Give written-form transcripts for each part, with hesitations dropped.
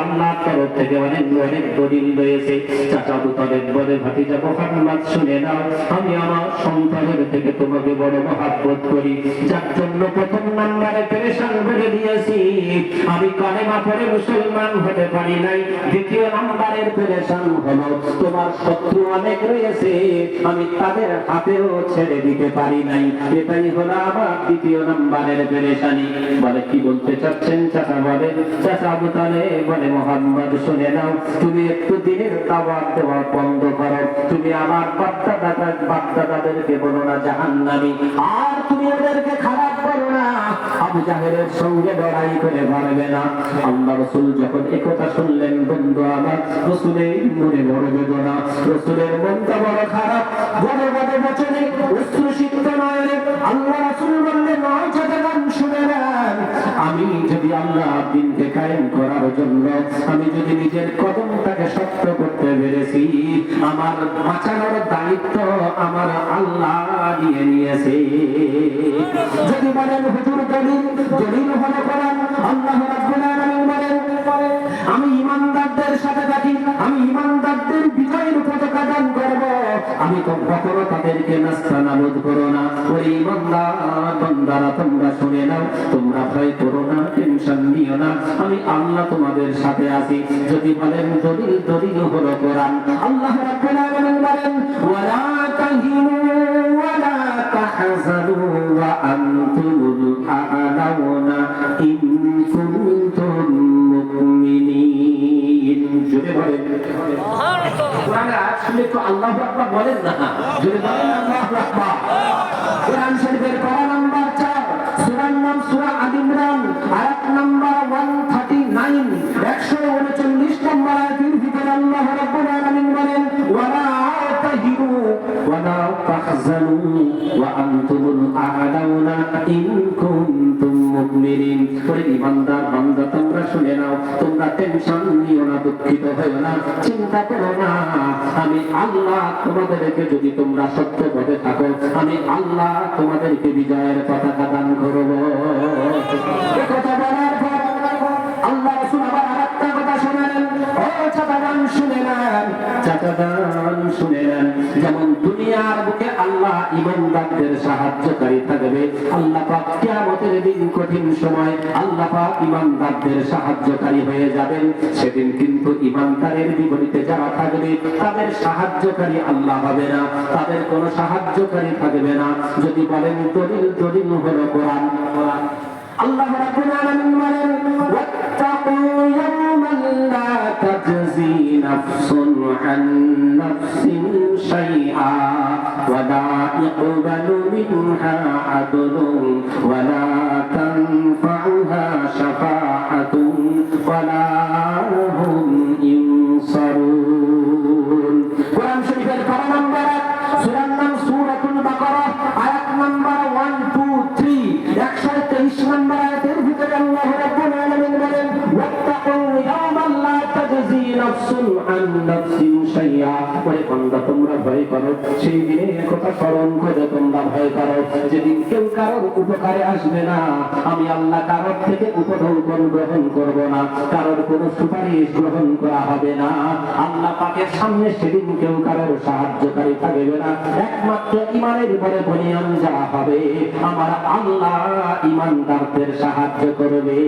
আল্লাহর তরফ থেকে অনেক অনেক দলিল রয়েছে। চাচা আবু তালেব বলে, ভাতিজা মুহাম্মদ শুনে নাও, আমি আমার সন্তানের থেকে তোমাকে বড় মহব্বত করি, যার জন্য প্রথম নাম্বারে পেরেশান করে দিয়েছি। আমি কালেমা পড়ে মুসলমান হতে পারি নাই। দ্বিতীয় নাম্বারের পেরেশান হলো তোমার শত্রু অনেক রয়েছে, আমি তাদের হাতেও ছেড়ে দিতে পারি নাই। এটাই হলো আমার দ্বিতীয় নাম্বারের পেরেশানি। বলে, কি বলতে চাচ্ছেন চাচা? বলে, চাচা আবু তালেব বলে, মুহাম্মদ শুনে নাও, তুমি একটু দিনের দাওয়াত দেওয়া বন্ধ করো। তুমি আমার বাপ-দাদাদেরকে বলো না জাহান্নামী, আর তুমি ওদেরকে খারাপ করো না। আবু জাহেলের সঙ্গে লড়াই করে পারবে না। আল্লাহ রাসূল যখন একথা শুনলেন, বন্ধু আমার, রাসূলের মনে বড় বেদনা, রাসূলের মনটা বড় খারাপ। বড় বড় বচনে অশ্রুসিক্ত নয়নে আল্লাহ রাসূল বললেন, নয় জাগান শুনে নেন, আমি যদি আল্লাহ দিনকে কায়েম করার জন্য আমি যদি নিজের কদমটাকে শক্ত করতে পেরেছি, আমার বাঁচানোর দায়িত্ব আমার আল্লাহ নিয়ে নিয়েছে। যদি বলেন হুজুর দলিল হলো কোরআন, আল্লাহ রাব্বুল আলামিন বলেন, আমি ঈমানদারদের সাথে থাকি, আমি ঈমানদারদের বিজয়ের পতাকা দান করব, আমি তো কখনো তাদেরকে নাস্তানাবুদ করো না। ওই ঈমানদার বান্দারা, তোমরা শুনে নাও, তোমরা ভয় করো না, টেনশন নিও না, আমি আল্লাহ তোমাদের সাথে আছি। যদি বলেন দলিল হলো কোরআন, আল্লাহ রাব্বুল আলামিন বলেন, ওয়ালা তাহিনু ওয়ালা তাহজানু ওয়া আনতুমুল আ'লাউনা ইন কুনতুম মুমিনিন। জোরে বলেন সুবহানাল্লাহ। কোরআনের আয়াত শুনে তো আল্লাহু আকবার বলেন না, জোরে বলেন আল্লাহু আকবার। কোরআন শরীফের পারা নাম্বার 4, সূরার নাম সূরা আল ইমরান, আয়াত নাম্বার 139, 139 নম্বর আয়াতের ভিতরে আল্লাহ রাব্বুল আলামিন বলেন, ওয়ালা তাহিনু ওয়ালা তাহজানু ওয়া আনতুমুল আ'লাউনা ইন কুনতুম মুমিনিন। ওরে ঈমানদার বান্দা, তোমরা শুনে নাও, তোমরা টেনশন নিও না, দুঃখিত হয়ো না, চিন্তা করো না, আমি আল্লাহ তোমাদেরকে, যদি তোমরা সত্য পথে থাকো, আমি আল্লাহ তোমাদেরকে বিজয়ের পতাকা দান করব। এই কথা বলার পর আল্লাহ রাসূল আবার আরেকটা কথা শোনালেন, ও চাচাদান শুনে নেন, চাচাদান শুনে নেন, যেমন দুনিয়ার বুকে আল্লাহ ঈমানদারদের সাহায্যকারী থাকবে, আল্লাহ পাক কিয়ামতের দিন কঠিন সময় আল্লাহ পাক ঈমানদারদের সাহায্যকারী হয়ে যাবেন। সেদিন কিন্তু ঈমানদারের বিপরীতে যারা থাকবে তাদের সাহায্যকারী আল্লাহ হবে না, তাদের কোনো সাহায্যকারী থাকবে না। যদি বলেন দলিল হলো কোরআন, আল্লাহ রাব্বুল আলামিন বলেন, ওয়াত্তাকু ইয়াওমান লা তাজজি নাফসুন আন নাফসিন শাইআ ওয়া লা ইকবালু মিনহা আদলুন ওয়া লা তানফাউহা শাফাআতুন ওয়া লা হুম ইনসারুন। কোরআন শরীফের পারা নাম্বার 1, সূরার নাম সূরাতুল বাকারা, আয়াত নাম্বার 1, 2, 3, 123 নম্বর আয়াতের ভিতরে আল্লাহ রাব্বুল আলামিন বলেন, ওয়াত্তাকু ইয়াওমান লা তাজজি নাফসুন আন নাফসিন শাইআ। ওরে বান্দা, তোমরা ভয় করো, সেই দিনের কথা স্মরণ করে তোমরা ভয় করো, যেদিন কেউ কারোর উপকারে আসবে না, আমি আল্লাহ কারোর থেকে উপঢৌকন গ্রহণ করব না, কারোর কোনো সুপারিশ গ্রহণ করা হবে না। আল্লাহ পাকের সামনে সেদিন কেউ কারোর সাহায্যকারী থাকবে না, একমাত্র ঈমানের উপরে বনিয়ান যারা হবে, আমার আল্লাহ ঈমানদারদের সাহায্য করবে।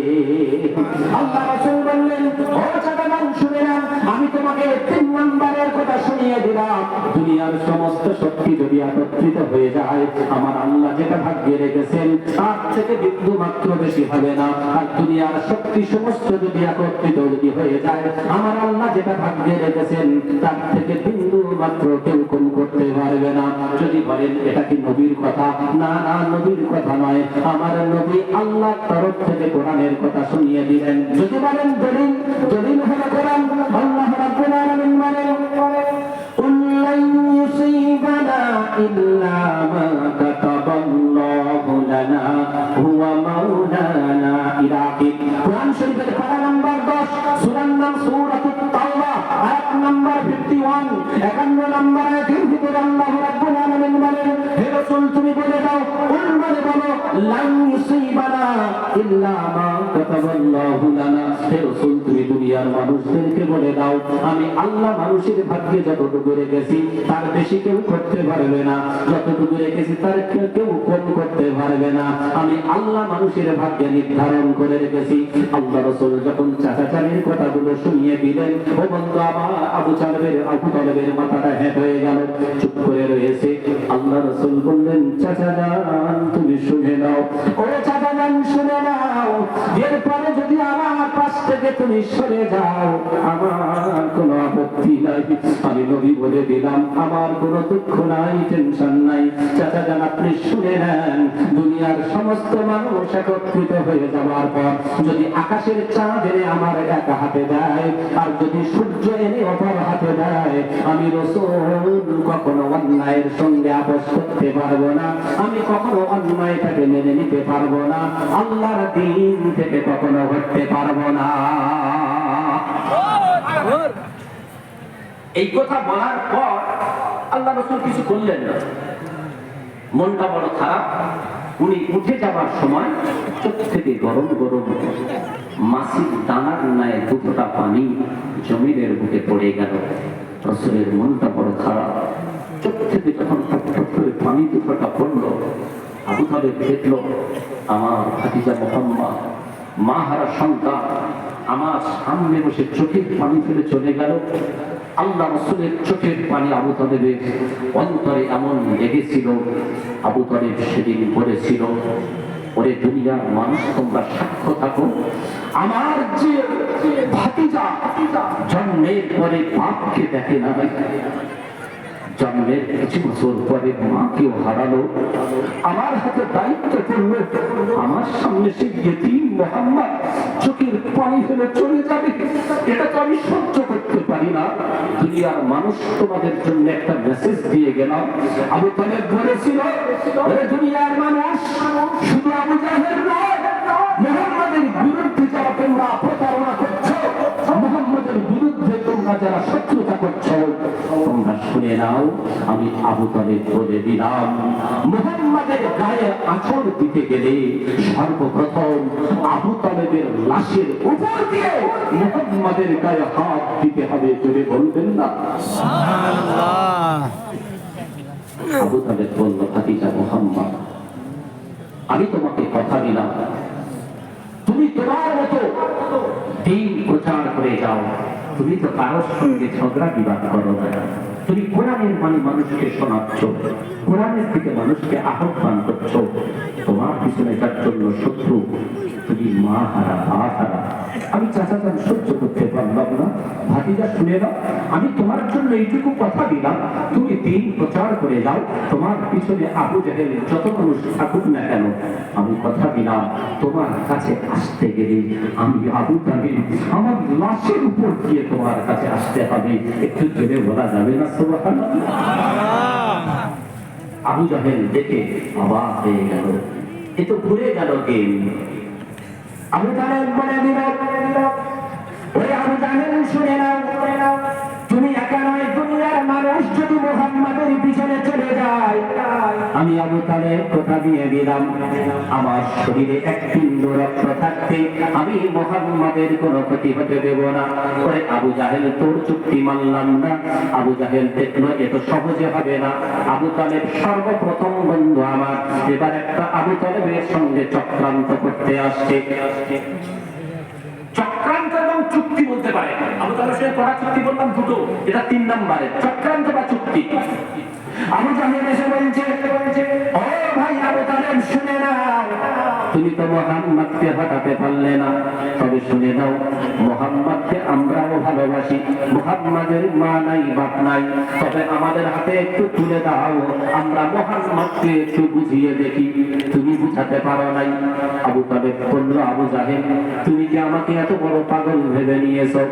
আল্লাহ রাসূল বললেন, ও চাচাদান শুনে নাও, আমি তোমাকে 3 নম্বরের কথা শুনিয়ে দিলাম। দুনিয়ার সমস্ত শক্তি যদি একত্রিত হয়ে যায়, আমার আল্লাহ যেটা ভাগ্যে রেখেছেন তার থেকে বিন্দু মাত্র বেশি হবে না। আর দুনিয়ার শক্তি সমস্ত যদি একত্রিত যদি হয়ে যায়, আমার আল্লাহ যেটা ভাগ্যে রেখেছেন তার থেকে বিন্দু মাত্র কেউ কম করতে পারবে না। যদি বলেন এটা কি নবীর কথা? না না, নবীর কথা নয়, আমার নবী আল্লাহর তরফ থেকে কোরআনের কথা শুনিয়ে দিলেন। যদি বলেন দলিল হলো কোরআন, আল্লাহ রাব্বুল আলামিন বলেন, কুল্লান ইউসিবানা ইল্লা মা কাতাবাল্লাহু লানা হুয়া মাওলানা ইলাহি। কোরআন শরীফের পারা নাম্বার 10, সূরার নাম সূরাতুত তাওবা, আয়াত নাম্বার 51, 51 নম্বর আয়াতের ভিতরে আল্লাহ রাব্বুল আলামিন বলেন, হে রাসূল তুমি বলে দাও, বলো লান ইউসিবানা ইল্লা মা কাতাবাল্লাহু লানা। হে রাসূল তুমি দুনিয়া দুনিয়ার মানুষদেরকে বলে দাও আমি আল্লাহ মানুষের ভাগ্যে যতটুকু রেখেছি তার বেশি কেউ করতে পারবে না, যতটুকু রেখেছি তার কেউ কম করতে পারবে না। আমি আল্লাহ মানুষের ভাগ্যে নির্ধারণ করে রেখেছি। আল্লাহ রাসূল যখন চাচাচারির কথাগুলো শুনিয়ে দিলেন, ও বন্ধু আমার আবু তালেবের মাথাটা হেঁট হয়ে গেল, চুপ করে রয়েছে। আল্লাহ রাসূল বললেন, চাচা যান তুমি শুনে নাও, ও চাচা যান শুনে নাও, এরপরে যদি আমার পাশ থেকে তুমি সরে যাও আমার কোনো আপত্তি নাই, আমি নবী বলে দিলাম আমার কোনো দুঃখ নাই, টেনশন নাই। চাচা যান আপনি শুনে নেন, দুনিয়ার সমস্ত মানুষ একত্রিত হয়ে যাওয়ার পর যদি আকাশের চাঁদ এনে আমার এক হাতে দেয় আর যদি সূর্য এনে অপর হাতে দেয়, আমি রাসূল কখনো অন্যায়ের সঙ্গে আপোষ করতে পারবো না, আমি কখনো অন্যায়টাকে মেনে নিতে পারবো না, আল্লাহর দ্বীন থেকে কখনো হটতে পারবো না। এই কথা বলার পর আল্লাহ রাসূল কিছু করলেন না, মনটা বড় খারাপ। উনি উঠে যাবার সময় চোখ থেকে গরম গরম মাসির দানার ন্যায় দুটোটা পানি জমিনের বুকে পড়ে গেল। রাসূলের মনটা বড় খারাপ, চোখ থেকে যখন টপ টপ করে পানি দুটোটা পড়লো, আবু তালেব দেখলো আমার ভাতিজা মুহাম্মদ মা হারা সন্তান আমার সামনে বসে চোখের পানি ফেলে চলে গেল। আল্লাহ রাসূলের চোখের পানি আবু তালেবের অন্তরে এমন লেগেছিল, আবু তালেব সেদিন বলেছিল, ওরে দুনিয়ার মানুষ তোমরা সাক্ষ্য থাকো, আমার যে ভাতিজা জন্মের পরে বাপকে দেখে না, জন্মের কিছু বছর পরে মাকেও হারালো, আমার হাতে দায়িত্ব পড়লো, আমার সামনে সে ইয়েতিম মুহাম্মদ চোখের পানি ফেলে চলে যাবে, এটা তো আমি সহ্য করতে পারি না। দুনিয়ার মানুষ তোমাদের জন্য একটা মেসেজ দিয়ে গেলাম। আবু তালেব বলেছিল, ওরে দুনিয়ার মানুষ, শুধু আবু জাহেল নয়, মুহাম্মদের বিরুদ্ধে যারা তোমরা প্রতারণা করছো, মুহাম্মদের বিরুদ্ধে তোমরা যারা শত্রুতা করছো, তোমরা শুনে নাও, আমি আবু তালেব বলে দিলাম, মুহাম্মদের গায়ে আঁচড় দিতে গেলে সর্বপ্রথম আবু তালেবের লাশের উপর দিয়ে মুহাম্মদের গায়ে হাত দিতে হবে, জোরে বলবেন না সুবহানাল্লাহ। আবু তালেব বলল, ভাতিজা মুহাম্মদ, আমি তোমাকে কথা দিলাম, তুমি তোমার মতো দ্বীন প্রচার করে যাও, তুমি তো কারোর সঙ্গে ঝগড়া বিবাদ করো না, তুমি কোরআনের মানে মানুষকে শোনাচ্ছ, কোরআনের দিকে মানুষকে আহ্বান করছো, তোমার পিছনে তার জন্য শত্রু, তুমি মা হারা বাপ হারা। আমি চাচা যান সহ্য করতে পারলাম না, ভাতিজা শুনে নাও, আমি তোমার জন্য এইটুকু কথা দিলাম, তুমি দ্বীন প্রচার করে যাও, তোমার পিছনে আবু জাহেল যত মানুষ থাকুক না কেন, আমি কথা দিলাম তোমার কাছে আসতে গেলে আমি আবু তালেব আমার লাশের উপর দিয়ে তোমার কাছে আসতে হবে, একটু জোরে বলা যাবে না সুবহানাল্লাহ? আবু জাহেল দেখে অবাক হয়ে গেল, এ তো ভুলে গেল গেম। আবু তালেব বলে দিল, ওরে আবু জাহেল শুনে নাও, তুমি একা নয়, দুনিয়ার মানুষ যদি মুহাম্মাদের পিছনে চলে যায়, আমি আবু তালেব কথা দিয়ে দিলাম, আমার শরীরে এক বিন্দু রক্ত থাকতে আমি মুহাম্মাদের কোনো ক্ষতি হতে দেব না। ওরে আবু জাহেল, তোর চুক্তি মানলাম না। আবু জাহেল দেখলো এত সহজে হবে না, আবু তালেব সর্বপ্রথম বন্ধু আমার, এবার একটা আবু তালেবের সঙ্গে চক্রান্ত করতে আসছে। চক্রান্ত এবং চুক্তি বলতে পারে, আবু তালেবের সাথে করা চুক্তি বললাম দুটো, এটা 3 নম্বরে চক্রান্ত বা চুক্তি। আবু জাহেল এসে বলছে, ও ভাই আবু তালেব শুনে নাও, তুমি তো মুহাম্মদকে হটাতে পারলে না, তবে শুনে নাও, মুহাম্মদকে আমরাও ভালোবাসি, মুহাম্মদের মা নাই বাপ নাই, তবে আমাদের হাতে একটু তুলে দাও, আমরা মুহাম্মদকে একটু বুঝিয়ে দেখি, তুমি বুঝাতে পারো নাই। আবু তালেব বলল, আবু জাহেল তুমি কি আমাকে এত বড় পাগল ভেবে নিয়েছো?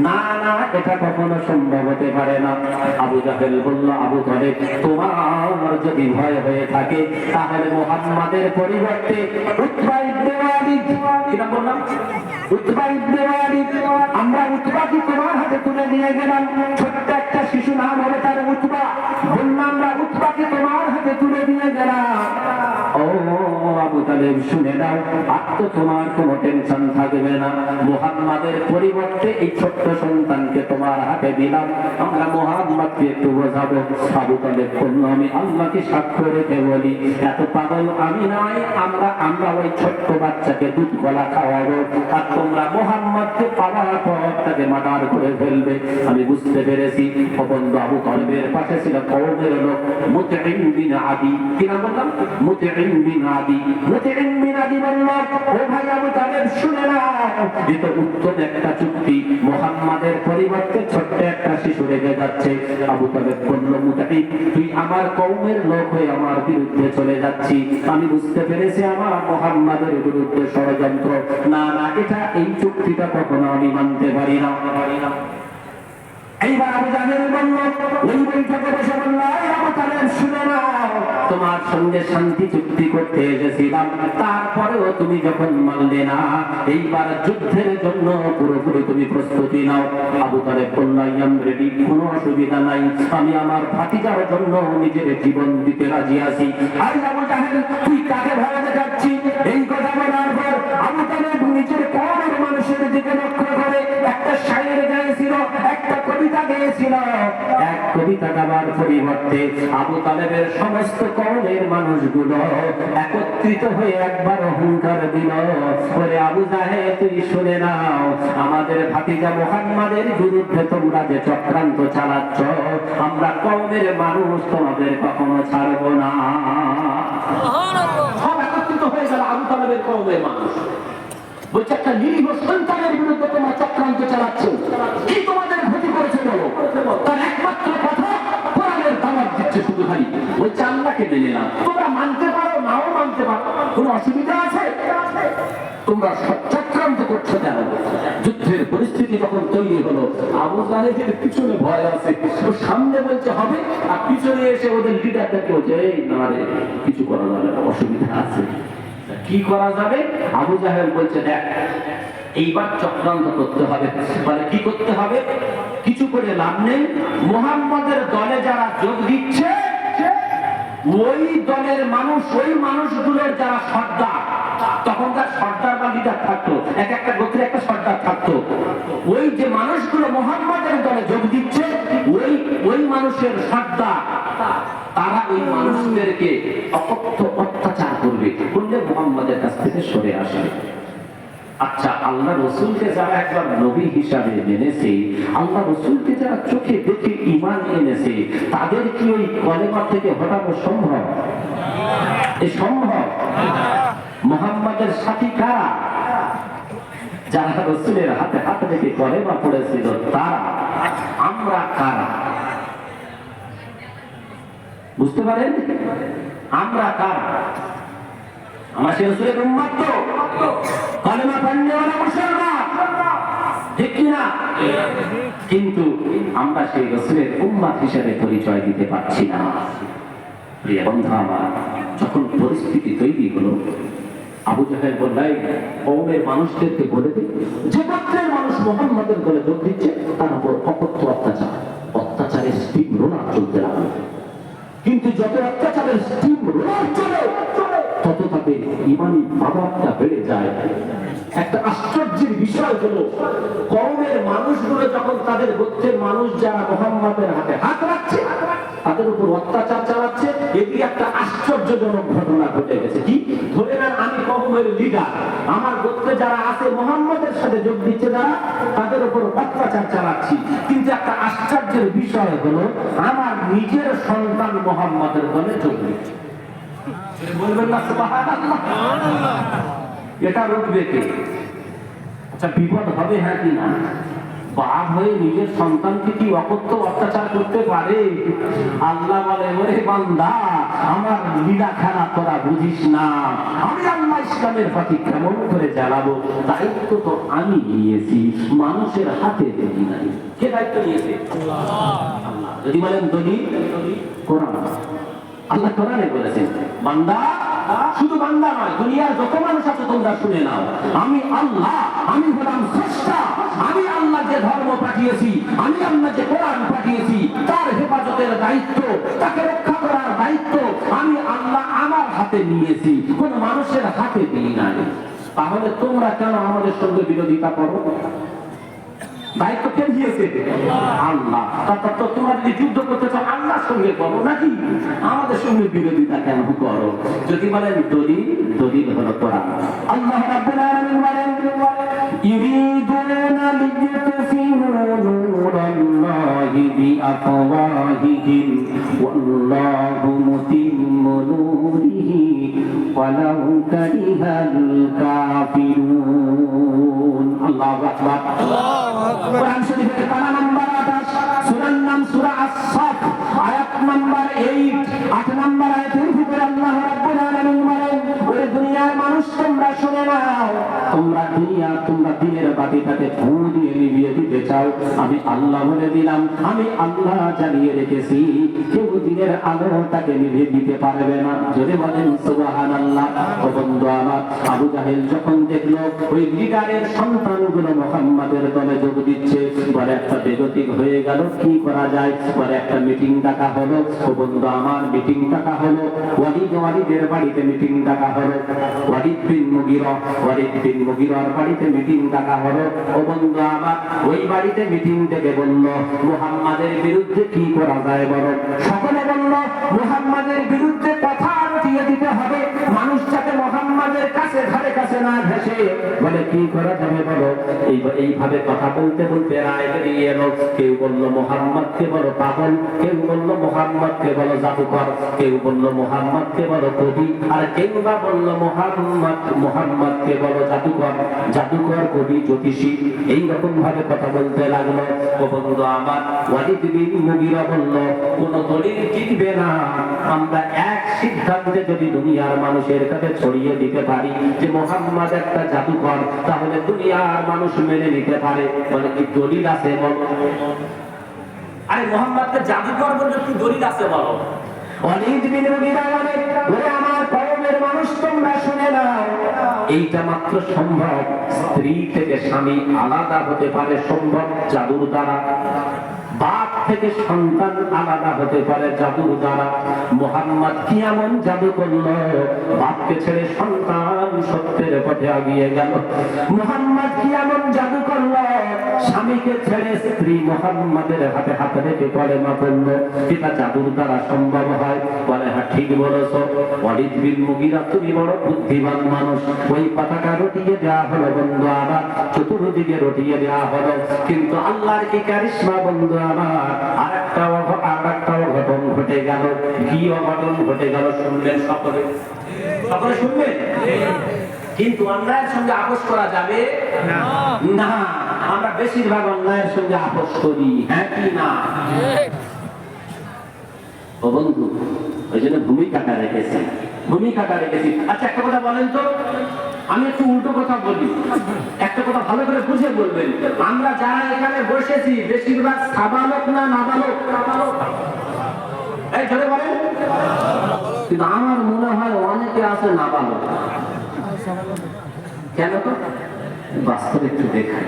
না না, এটা কখনো সম্ভব হতে পারে না। আবু জাহেল বলল, আবু তালেব তোমার যদি ভয় হয়ে থাকে তাহলে মুহাম্মাদের পরিবর্তে উতবা ইবনে ওয়ালিদ, কি নাম বললাম? উতবা ইবনে ওয়ালিদ, আমরা উতবাকে তোমার হাতে তুলে নিয়ে গেলাম, ছোট্ট একটা শিশু নাম হবে তার উতবা, বললাম আমরা উতবাকে তোমার হাতে তুলে নিয়ে গেলাম। ও আবু তালেব শুনে নাও, আর তো তোমার কোনো টেনশন থাকবে না। মুহাম্মাদের পরিবর্তে এই ছোট্ট সন্তানকে তোমার হাতে দিলাম, আমরা মুহাম্মাদকে একটু বোঝাবো। আবু তালেব বলল, আমি আল্লাহকে সাক্ষ্য রেখে বলি, এত পাগল আমি নয়, আমরা ওই ছোট্ট বাচ্চাকে দুধ কলা খাওয়াবো, আর তোমরা মুহাম্মাদকে পাওয়ার পর তাকে মার্ডার করে ফেলবে। আমি বুঝতে পেরেছি। বন্ধু, আবু তালেবের পাশে ছিল কওমের লোক মুতঈম বিন আদি। কি নাম বললাম? মুতঈম বিন আদি। মুতঈম বিন আদি বলল, ও ভাই আবু তালেব শুনে নাও, এটা উত্তম একটা চুক্তি। মুহাম্মাদের পরিবর্তে ছোট্ট একটা শিশু রেখে যাচ্ছে। আবু তালেব বলল, মুতঈম, তুই আমার কওমের লোক হয়ে আমার বিরুদ্ধে চলে যাচ্ছি। আমি বুঝতে পেরেছি আমার মুহাম্মাদের বিরুদ্ধে ষড়যন্ত্র। না না, এই চুক্তিটা কখনো আমি মানতে পারি না। এইবার আবু জাহেল বলল, ওই বৈঠকে বসে বলল, আবু তালেব শুনে নাও, তোমার সঙ্গে শান্তি চুক্তি করতে এসেছিলাম, তারপরেও তুমি যখন মানলে না, এইবার যুদ্ধের জন্য পুরোপুরি তুমি প্রস্তুতি নাও। আবু তালেব বলল, আই এম রেডি, কোনো অসুবিধা নাই, আমি আমার ভাতিজার জন্য নিজের জীবন দিতে রাজি আছি। আর আবু জাহেল, তুই কাকে ভয় দেখাচ্ছি? এই কথা বলার পর আবু তালেব নিজের কওমের মানুষের দিকে লক্ষ্য করে একটা শায়ের গাইছিল, একটা কবিতা গেয়েছিল। এক কবিতা গাবার পরিবর্তে আবু তালেবের সমস্ত কওমের মানুষগুলো একত্রিত হয়ে একবার অহংকার দিল, বলে, আবু জাহেল, তুই শুনে নাও, আমাদের ভাতিজা মুহাম্মাদের বিরুদ্ধে তোমরা যে চক্রান্ত চালাচ্ছ, আমরা কওমের মানুষ তোমাদের কখনো ছাড়বো না। সব একত্রিত হয়ে গেল আবু তালেবের কওমের মানুষ। বলছে, একটা নিরীহ সন্তানের বিরুদ্ধে তোমরা চক্রান্ত চালাচ্ছ, কি তোমাদের ক্ষতি করেছে বলো? তার একমাত্র কথা কোরআনের দাওয়াত দিচ্ছে শুধু খালি। বলছে, আল্লাহকে মেনে নাও, তোমরা মানতে পারো নাও মানতে পারো, কোনো অসুবিধা আছে? তোমরা চক্রান্ত করছো কেন? যুদ্ধের পরিস্থিতি যখন তৈরি হলো, আবু জাহেলের পিছনে ভয় আছে, ও সামনে বলছে হবে, আর পিছনে এসে ওদের লিডারটাকে বলছে, এই না রে, কিছু করা যাবে না, অসুবিধা আছে। কি করা যাবে? আবু জাহেল বলছে, দেখ, এইবার চক্রান্ত করতে হবে। বলে, কি করতে হবে? কিছু করে লাভ নেই, মুহাম্মাদের দলে যারা যোগ দিচ্ছে, ওই দলের মানুষ, ওই মানুষগুলোর যারা সর্দার, তখনকার সর্দার বা লিডার থাকতো, এক একটা গোত্রে একটা সর্দার থাকতো, ওই যে মানুষগুলো মুহাম্মাদের দলে যোগ দিচ্ছে, ওই মানুষের সর্দার, তারা ওই মানুষদেরকে অকথ্য অত্যাচার করবে, করলে মুহাম্মাদের কাছ থেকে সরে আসবে। আচ্ছা, আল্লাহ রসুলকে যারা একবার নবী হিসাবে মেনেছে, আল্লাহ রসুলকে যারা চোখে দেখে ঈমান এনেছে, তাদের কি ওই কলেমা থেকে হটানো সম্ভব? এই সম্ভব? মুহাম্মাদের সাথী কারা? যারা রসুলের হাতে হাতে রেখে কলেমা পড়েছিল তারা। আমরা কারা? বুঝতে পারেন? আমরা কারা? আমরা সেই রসুলের উম্মত তো, কালেমা পড়নেওয়ালা মুসলমান, ঠিক কিনা? কিন্তু আমরা সেই রসুলের উম্মত হিসেবে পরিচয় দিতে পারছি না। প্রিয় বন্ধু আমার, যখন পরিস্থিতি তৈরি হলো, আবু জাহেল বললেন, কওমের মানুষদেরকে বলে দিন, যে গোত্রের মানুষ মুহাম্মাদের দলে যোগ দিচ্ছে তার উপর অকথ্য অত্যাচারের স্টিম রোলার চলতে লাগলো। কিন্তু যত অত্যাচারের স্টিম রোলার চলে, তত তাকে ইমানি ভাবটা বেড়ে যায়। একটা আশ্চর্যের বিষয় হলো, কওমের মানুষগুলো যখন তাদের গোত্রের মানুষ যারা মুহাম্মাদের হাতে হাত রাখছে, তাদের উপর অত্যাচার চালাচ্ছে, এটি একটা আশ্চর্যজনক ঘটনা ঘটে গেছে। কি? ধরে নেন আমি কওমের লিডার, আমার গোত্রে যারা আছে মুহাম্মাদের সাথে যোগ দিচ্ছে যারা, তাদের উপর অত্যাচার চালাচ্ছি, কিন্তু একটা আশ্চর্যের বিষয় হলো, আমার নিজের সন্তান মুহাম্মাদের দলে যোগ দিচ্ছে। বলবেন না সুবহানাল্লাহ? এটা রুখবে কে? আচ্ছা, বিপদ হবে হ্যাঁ কি না? বাপ হয়ে নিজের সন্তানকে কি অকথ্য অত্যাচার করতে পারে? আল্লাহ বলে, ওরে বান্দা, আমার লীলা খেলা তোরা বুঝিস না, আমি আল্লাহ ইসলামের প্রতি কেমন করে জ্বালাবো, দায়িত্ব তো আমি নিয়েছি, মানুষের হাতে দিই নাই। কে দায়িত্ব নিয়েছে? আল্লাহ। যদি বলেন দলিল, কোরআন। আল্লাহ কোরআনে বলেছেন, বান্দা, শুধু বান্দা নয়, দুনিয়ার যত মানুষ আছে তোমরা শুনে নাও, আমি আল্লাহ, আমি হলাম স্রষ্টা, আমি আল্লাহ যে ধর্ম পাঠিয়েছি, আমি আল্লাহ যে কোরআন পাঠিয়েছি, তার হেফাজতের দায়িত্ব, তাকে রক্ষা করার দায়িত্ব আমি আল্লাহ আমার হাতে নিয়েছি। কোন মানুষ মানুষের হাতে দিই নাই, তাহলে তোমরা কেন আমাদের সঙ্গে বিরোধিতা করো? দায়িত্ব কে দিয়েছে? আল্লাহ। তারপর তো তোমরা যদি যুদ্ধ করতে চাও আল্লাহর সঙ্গে করো, নাকি আমাদের সঙ্গে বিরোধিতা কেন করো? যদি বলেন দলিল, দলিল হলো কোরআন। আল্লাহ রাব্বুল আলামিন বলেন ইউরিদুনা লিইউতফিউ নূরাল্লাহি বিআফওয়াহিহিম ওয়াল্লাহু মুতিম্মু নূরিহি ওয়ালাউ কারিহাল কাফিরুন। আল্লাহু আকবার। কোরআন শরীফের পারা নাম্বার 28, সূরার নাম সূরা আস-সাফ, আয়াত নাম্বার 8, 8 নাম্বার আয়াতের ভিতরে আল্লাহ রাব্বুল আলামিন বলেন, ওরে দুনিয়ার মানুষ তোমরা শুনে নাও, তোমরা দিনের বাতিটাকে ফু দিয়ে নিভিয়ে দিতে চাও, আমি আল্লাহ বলে দিলাম, আমি আল্লাহ জানিয়ে রেখেছি, কেউ দিনের আলোটাকে নিভিয়ে দিতে পারবে না। জোরে বলেন সুবহানাল্লাহ। ও বন্ধু আমার, আবু জাহেল যখন দেখলো ওই লিডারের সন্তানগুলো মুহাম্মাদের দলে যোগ দিচ্ছে, বলে একটা বেগতিক হয়ে গেল, কি করা যায়? বলে একটা মিটিং ডাকা হলো। ও বন্ধু আমার, মিটিং ডাকা হলো ওয়ালিদের বাড়িতে, মিটিং ডাকা হলো ওয়ালিদ বিন মুগীরার বাড়িতে মিটিং ডাকা হলো। ও বন্ধু আমার, ওই বাড়িতে মিটিং থেকে বলল মুহাম্মাদের বিরুদ্ধে কি করা যায় বলো। সকলে বলল মুহাম্মাদের বিরুদ্ধে কথা দিয়ে দিতে হবে, মানুষ যাতে মুহাম্মাদের কাছে ধারে কাছে না ঘেঁষে। বলে কি করা যাবে বলো। এইভাবে কথা বলতে বলতে রায় বেরিয়ে এলো। কেউ বলল মুহাম্মদকে বলো পাগল, কেউ বলল মুহাম্মদকে বলো জাদুকর, কেউ বলল মুহাম্মদকে বলো কবি, আর কেউ বা বলল মুহাম্মদকে বলো জাদুকর কবি জ্যোতিষী। এইরকম ভাবে কথা বলতে লাগলো। ও বন্ধু আমার, ওয়ালিদ বিন মুগীরা বলল কোন দলিল টিকবে না, আমরা এক সিদ্ধান্তে যদি দুনিয়ার মানুষের কাছে ছড়িয়ে দিতে পারি যে মুহাম্মদ একটা জাদুকর, তাহলে দুনিয়ার মানুষ মেনে নিতে পারে। বলে কি দলিল আছে বলো। আরে মুহাম্মদকে জাদুকর বলতে কি দলিল আছে বলো। ওয়ালিদ বিন মুগীরা বলে, ওরে আমার কওমের মানুষ তোমরা শুনে নাও, এইটা মাত্র সম্ভব, স্ত্রী থেকে স্বামী আলাদা হতে পারে সম্ভব জাদুর দ্বারা, বাপ থেকে সন্তান আলাদা হতে পারে জাদুর দ্বারা। মুহাম্মদ কি এমন জাদু করলো, বাপকে ছেড়ে সন্তান সত্যের পথে এগিয়ে গেল। মুহাম্মদ কি এমন জাদু করলো, স্বামীকে ছেড়ে স্ত্রী মুহাম্মাদের হাতে হাত রেখে কলেমা পড়লো। এটা জাদুর দ্বারা সম্ভব হয়। বলে হ্যাঁ ঠিক বলেছো ওয়ালিদ বিন মুগীরা, তুমি বড় বুদ্ধিমান মানুষ। ওই পতাকা রটিয়ে দেওয়া হলো বন্ধু আমার, চতুর্দিকে রটিয়ে দেওয়া হলো, কিন্তু আল্লাহর কি কারিশমা বন্ধু আমার, আরেকটা অঘটন ঘটে গেল। কি অঘটন ঘটে গেল শুনলেন সকলে? সকলে শুনবেন? কিন্তু অন্যায়ের সঙ্গে আপোষ করা যাবে না। আমরা বেশিরভাগ অন্যায়ের সঙ্গে আপোষ করি, হ্যাঁ কি না? ও বন্ধু, ওই জন্য ভূমিকাটা রেখেছি। আচ্ছা একটা কথা বলেন তো, আমি একটু উল্টো কথা বলি, একটা কথা ভালো করে বুঝে বলবেন। আমরা যারা এখানে বসেছি বেশিরভাগ সাবালক না নাবালক? এই ধরে বলেন। কিন্তু আমার মনে হয় অনেকে আছে নাবালক। কেন তো? বাস্তবে একটু দেখাই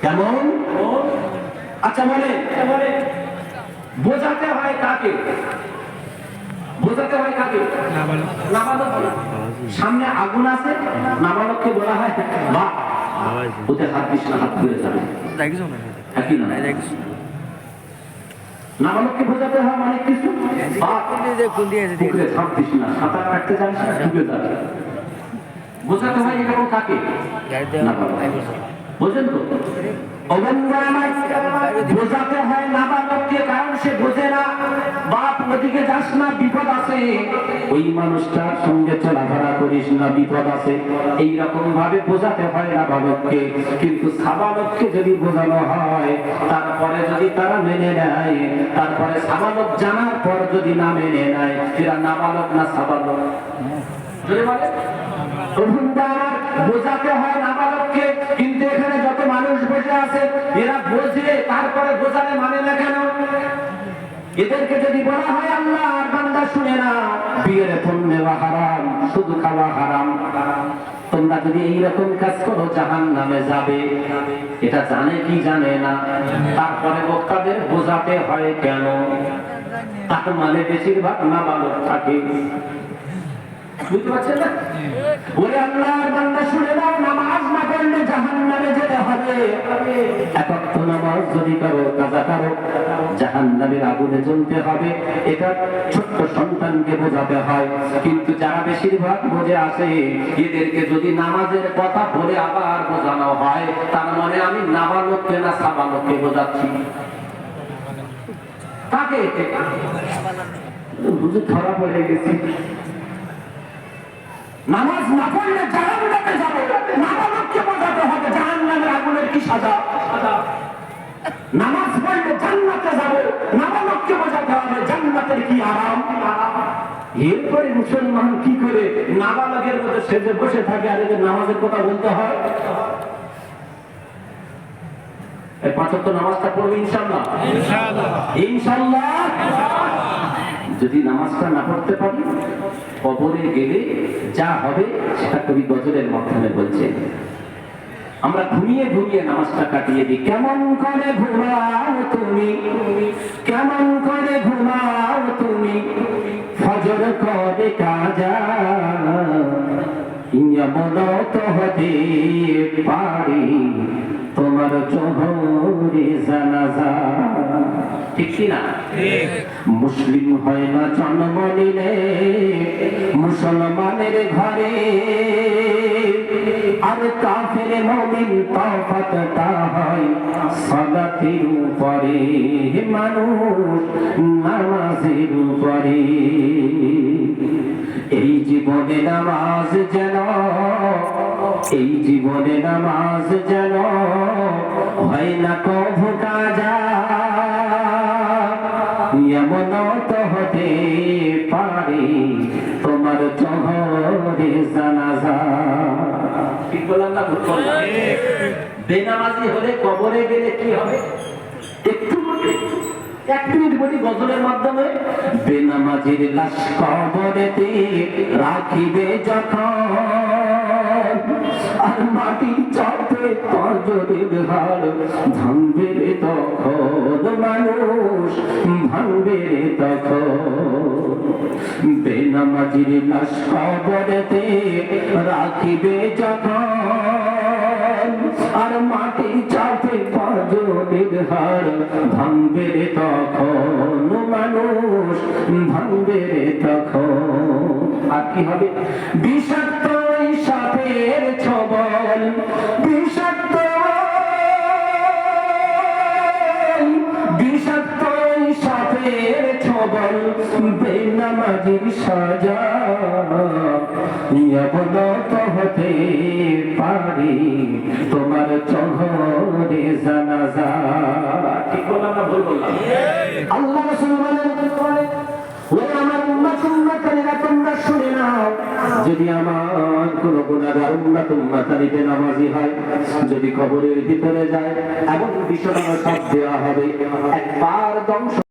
কেমন। আচ্ছা বলে বোঝাতে হয় কাকে? নাবালক। সামনে আগুন আছে, নাবালককে বলা হয় বা ওতে হাত দিস না, হাত ঘুরে যাবে। নাবালককে বোঝাতে হয় অনেক কিছু। হাত দিস না, সাঁতার কাটতে জানিস না, ডুবে যাবে। বোঝাতে হয় এরকম কাকে? বোঝেন তো? বোঝাতে হয় নাবালককে, কারণ সে বোঝে না। বাপ ওদিকে যাস না, বিপদ আছে, ওই মানুষটার সঙ্গে চলাফেরা করিস না, বিপদ আছে। এইরকম ভাবে বোঝাতে হয় নাবালককে। কিন্তু সাবালককে যদি বোঝানো হয়, তারপরে যদি তারা মেনে নেয়, তারপরে সাবালক জানার পর যদি না মেনে নেয়, এরা নাবালক না সাবালক? বোঝাতে হয় নাবালককে, কিন্তু এখানে যত মানুষ বসে আছে এরা বোঝে, তারপরে বোঝালে মানে না কেন? এদেরকে যদি বলা হয় আল্লাহ আর বান্দা শুনে না, বিয়ের ফোন নেওয়া হারাম, শুধু খাওয়া হারাম, তোমরা যদি এইরকম কাজ করো জাহান্নামে যাবে, এটা জানে কি জানে না? তারপরে বক্তাদের বোঝাতে হয় কেন? তার মানে বেশিরভাগ নাবালক থাকে। বুঝতে পারছেন না? ওরে আল্লাহর বান্দা শুনে নাও, নামাজ না পড়লে জাহান্নামে যেতে হবে। এক ওয়াক্ত নামাজ যদি করো, কাজা করো, জাহান্নামের আগুনে জ্বলতে হবে। এটা ছোট্ট সন্তানকে বোঝাতে হয়, কিন্তু যারা বেশিরভাগ বোঝে আসে, এদেরকে যদি নামাজের কথা বলে আবার বোঝানো হয়, তার মানে আমি নাবালককে না সাবালককে বোঝাচ্ছি। কাকে? বুঝে ধরা পড়ে গেছি। নামাজ না পড়লে জাহান্নামে যাবে, নাবালককে বোঝাতে হবে জাহান্নামের আগুনের কি সাজা। নামাজ পড়লে জান্নাতে যাবে, নাবালককে বোঝাতে হবে জান্নাতের কি আরাম। এরপরে মুসলমান কি করে নাবালকের মধ্যে সেজে বসে থাকে আর এদের নামাজের কথা বলতে হয়। এই ৫ ওয়াক্ত নামাজটা পড়বে ইনশাআল্লাহ, ইনশাআল্লাহ। যদি নামাজটা না পড়তে পারি, কবরে গেলে যা হবে সেটা কবি গজলের মাধ্যমে বলছেন। আমরা ঘুমিয়ে ঘুমিয়ে নামাজটা কাটিয়ে দিই। কেমন করে ঘুমাও তুমি, কেমন করে ঘুমাও তুমি, ফজর করে কাজা, এমন তো হতে পারি তোমার জোহরে জানাজা। ঠিক কি না? মুসলিম হয় না জন্ম নিলে মুসলমানের ঘরে, আর কাফের মুমিন তফাতটা হয় সালাতের উপরে, মানুষ নামাজের উপরে। এই জীবনে নামাজ যেন, এই জীবনে নামাজ যেন হয় না কভু কাজা, এমন তো হতে পারে তোমার জোহরে জানাজা। ঠিক বললাম না? ভুল বললাম? বেনামাজি হলে কবরে গেলে কি হবে? একটু এক মিনিট বলি গজলের মাধ্যমে। বেনামাজির লাশ কবরেতে রাখিবে যখন, আর মাটি চাপে পাঁজরের হাড় ভাঙবে তখন, মানুষ ভাঙবে তখন। বেনামাজির লাশ কবরেতে রাখিবে যখন, আর মাটি চাপে পাঁজরের হাড় ভাঙবে তখন, মানুষ ভাঙবে তখন। আর কি হবে? বিষাক্ত সাপের ছবল, বিষাক্ত বিষাক্ত সাপের ছবল, বেনামাজির সাজা, এমন তো হতে পারে তোমার জোহরে জানাজা। ঠিক বললাম না ভুল বললাম? আল্লাহ রাসূল বলেন, ওই আমার উম্মত-উম্মতানিরা তোমরা শুনে নাও, যদি আমার কোন গুনাহগার উম্মত-উম্মতানি বেনামাজি হয়, যদি কবরের ভিতরে যায়, এমন বিষয় সব দেওয়া হবে, একবার ধ্বংস